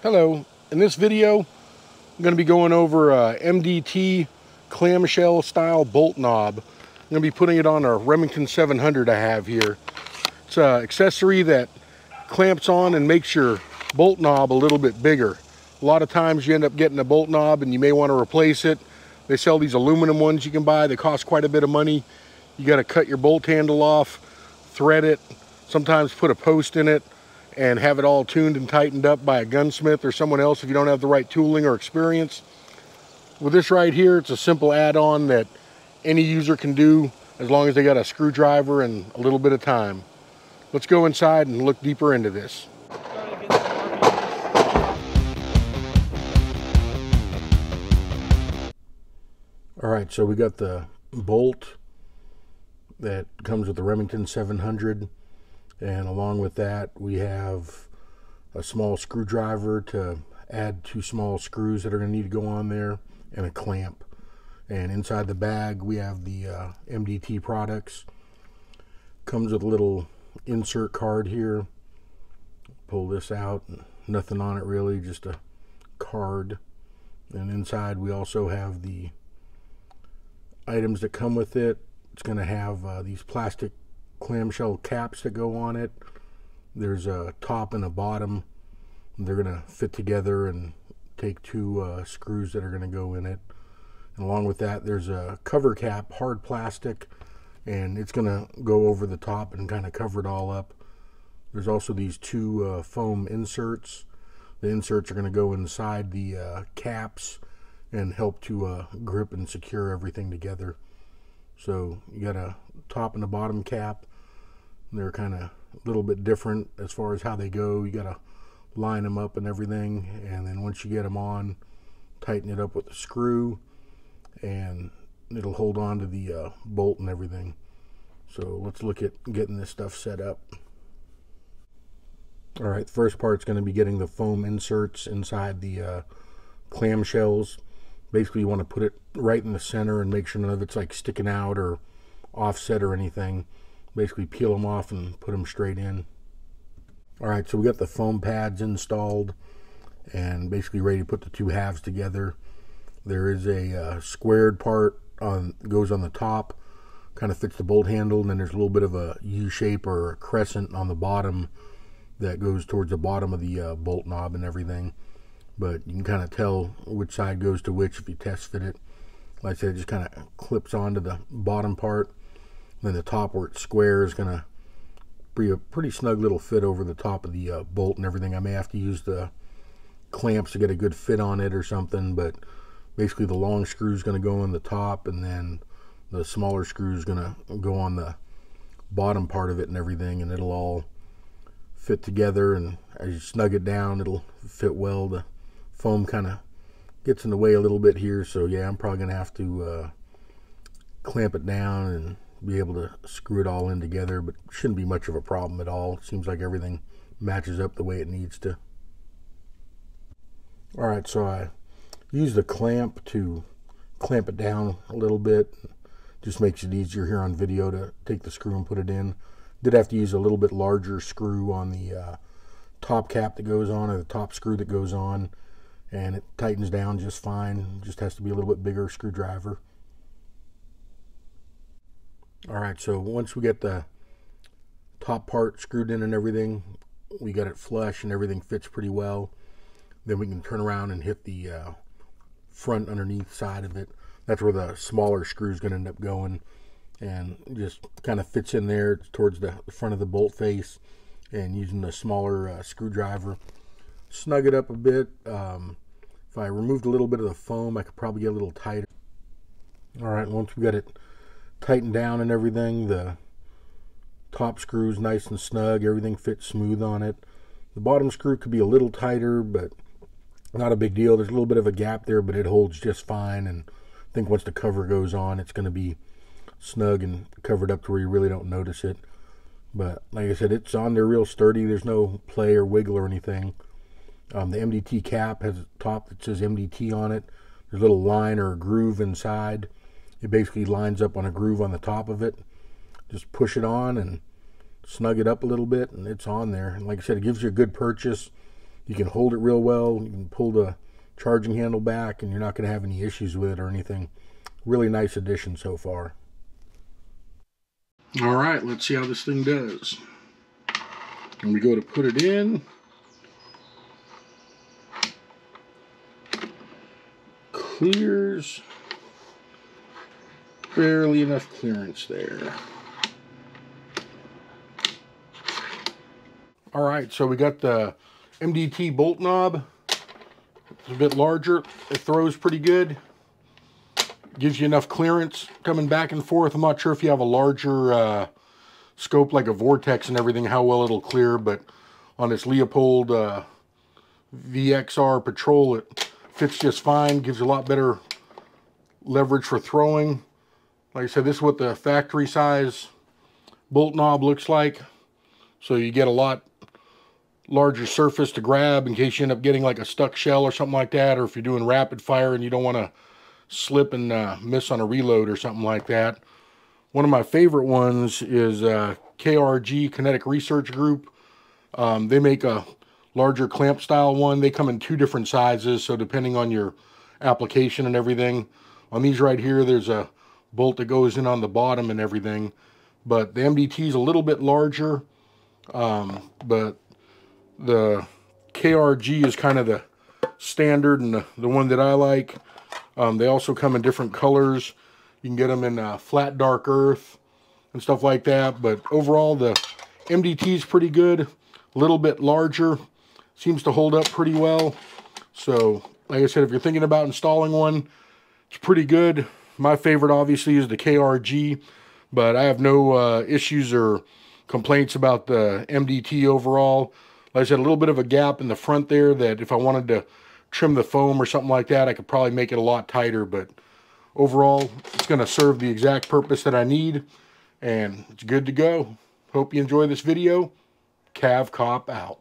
Hello, in this video I'm going to be going over a MDT clamshell style bolt knob. I'm going to be putting it on a Remington 700 I have here. It's an accessory that clamps on and makes your bolt knob a little bit bigger. A lot of times you end up getting a bolt knob and you may want to replace it. They sell these aluminum ones you can buy. They cost quite a bit of money. You got to cut your bolt handle off, thread it, sometimes put a post in it, and have it all tuned and tightened up by a gunsmith or someone else if you don't have the right tooling or experience. With this right here, it's a simple add-on that any user can do as long as they got a screwdriver and a little bit of time. Let's go inside and look deeper into this. Alright, so we got the bolt that comes with the Remington 700. And along with that, we have a small screwdriver to add 2 small screws that are going to need to go on there, and a clamp. And inside the bag, we have the MDT products. Comes with a little insert card here. Pull this out, nothing on it really, just a card. And inside, we also have the items that come with it. It's going to have these plastic clamshell caps that go on it. There's a top and a bottom. They're going to fit together and take 2 screws that are going to go in it. And along with that, there's a cover cap, hard plastic, and it's going to go over the top and kind of cover it all up. There's also these 2 foam inserts. The inserts are going to go inside the caps and help to grip and secure everything together. So you got a top and a bottom cap. They're kind of a little bit different as far as how they go. You got to line them up and everything, and then once you get them on, tighten it up with a screw, and it'll hold on to the bolt and everything. So let's look at getting this stuff set up. Alright, the first part's going to be getting the foam inserts inside the clamshells. Basically, you want to put it right in the center and make sure none of it's like sticking out or offset or anything. Basically peel them off and put them straight in. Alright, so we got the foam pads installed and basically ready to put the 2 halves together. There is a squared part goes on the top, kind of fits the bolt handle, and then there's a little bit of a U shape or a crescent on the bottom that goes towards the bottom of the bolt knob and everything. But you can kind of tell which side goes to which if you test fit it. Like I said, it just kind of clips onto the bottom part. Then the top where it's square is going to be a pretty snug little fit over the top of the bolt and everything. I may have to use the clamps to get a good fit on it or something, but basically the long screw is going to go on the top, and then the smaller screw is going to go on the bottom part of it and everything, and it'll all fit together, and as you snug it down, it'll fit well. The foam kind of gets in the way a little bit here, so yeah, I'm probably going to have to clamp it down and be able to screw it all in together, but shouldn't be much of a problem at all. It seems like everything matches up the way it needs to. Alright, so I use the clamp to clamp it down a little bit. Just makes it easier here on video to take the screw and put it in. Did have to use a little bit larger screw on the top cap that goes on, or the top screw that goes on, and it tightens down just fine. Just has to be a little bit bigger screwdriver. Alright, so once we get the top part screwed in and everything, we got it flush and everything fits pretty well, then we can turn around and hit the front underneath side of it. That's where the smaller screw is going to end up going, and just kind of fits in there towards the front of the bolt face, and using the smaller screwdriver, snug it up a bit. If I removed a little bit of the foam, I could probably get a little tighter. Alright, once we got it tightened down and everything, the top screw is nice and snug, everything fits smooth on it. The bottom screw could be a little tighter, but not a big deal. There's a little bit of a gap there, but it holds just fine, and I think once the cover goes on, it's going to be snug and covered up to where you really don't notice it. But like I said, it's on there real sturdy. There's no play or wiggle or anything. The MDT cap has a top that says MDT on it. There's a little line or a groove inside. It basically lines up on a groove on the top of it. Just push it on and snug it up a little bit, and it's on there. And like I said, it gives you a good purchase. You can hold it real well. You can pull the charging handle back and you're not going to have any issues with it or anything. Really nice addition so far. All right, let's see how this thing does. And we go to put it in. Clears. Barely enough clearance there. All right, so we got the MDT bolt knob. It's a bit larger. It throws pretty good. Gives you enough clearance coming back and forth. I'm not sure if you have a larger scope like a Vortex and everything, how well it'll clear, but on this Leopold VXR Patrol, it fits just fine. Gives you a lot better leverage for throwing. Like I said, this is what the factory size bolt knob looks like. So you get a lot larger surface to grab in case you end up getting like a stuck shell or something like that, or if you're doing rapid fire and you don't want to slip and miss on a reload or something like that. One of my favorite ones is KRG, Kinetic Research Group. They make a larger clamp style one. They come in 2 different sizes, so depending on your application and everything. On these right here, there's a bolt that goes in on the bottom and everything, but the MDT is a little bit larger, but the KRG is kind of the standard and the one that I like. They also come in different colors. You can get them in flat dark earth and stuff like that, but overall the MDT is pretty good. A little bit larger, seems to hold up pretty well. So like I said, if you're thinking about installing one, it's pretty good. My favorite obviously is the KRG, but I have no issues or complaints about the MDT overall. Like I said, a little bit of a gap in the front there that if I wanted to trim the foam or something like that, I could probably make it a lot tighter, but overall it's going to serve the exact purpose that I need, and it's good to go. Hope you enjoy this video. Cav Cop out.